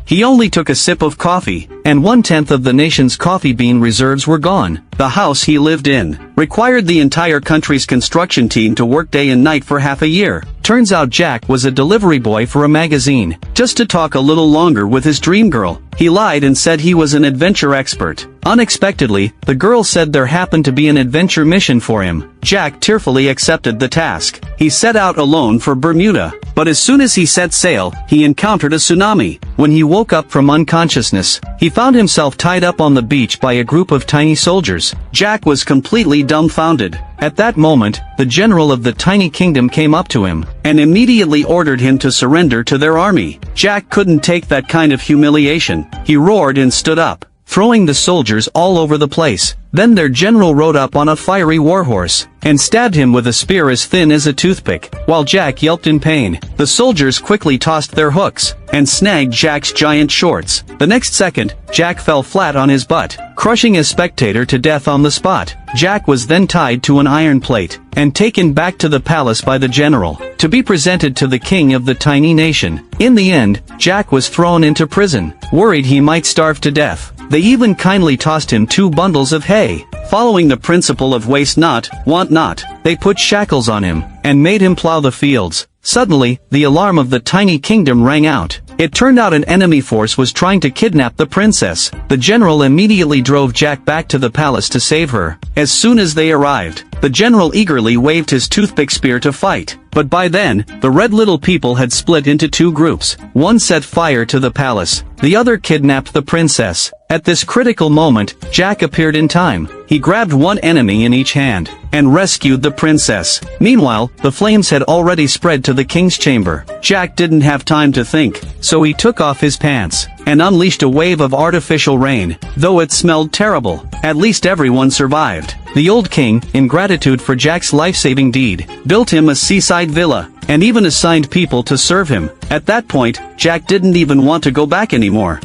He only took a sip of coffee, and 1/10 of the nation's coffee bean reserves were gone. The house he lived in required the entire country's construction team to work day and night for half a year. Turns out Jack was a delivery boy for a magazine, just to talk a little longer with his dream girl. He lied and said he was an adventure expert. Unexpectedly, the girl said there happened to be an adventure mission for him. Jack tearfully accepted the task. He set out alone for Bermuda, but as soon as he set sail, he encountered a tsunami. When he woke up from unconsciousness, he found himself tied up on the beach by a group of tiny soldiers. Jack was completely dumbfounded. At that moment, the general of the tiny kingdom came up to him, and immediately ordered him to surrender to their army. Jack couldn't take that kind of humiliation. He roared and stood up, throwing the soldiers all over the place. Then their general rode up on a fiery warhorse, and stabbed him with a spear as thin as a toothpick. While Jack yelped in pain, the soldiers quickly tossed their hooks, and snagged Jack's giant shorts. The next second, Jack fell flat on his butt, crushing a spectator to death on the spot. Jack was then tied to an iron plate, and taken back to the palace by the general, to be presented to the king of the tiny nation. In the end, Jack was thrown into prison, worried he might starve to death. They even kindly tossed him 2 bundles of hay. Following the principle of waste not, want not, they put shackles on him, and made him plow the fields. Suddenly, the alarm of the tiny kingdom rang out. It turned out an enemy force was trying to kidnap the princess. The general immediately drove Jack back to the palace to save her. As soon as they arrived, the general eagerly waved his toothpick spear to fight. But by then, the red little people had split into 2 groups. One set fire to the palace, the other kidnapped the princess. At this critical moment, Jack appeared in time. He grabbed one enemy in each hand, and rescued the princess. Meanwhile, the flames had already spread to the king's chamber. Jack didn't have time to think, so he took off his pants, and unleashed a wave of artificial rain. Though it smelled terrible, at least everyone survived. The old king, in gratitude for Jack's life-saving deed, built him a seaside villa, and even assigned people to serve him. At that point, Jack didn't even want to go back anymore.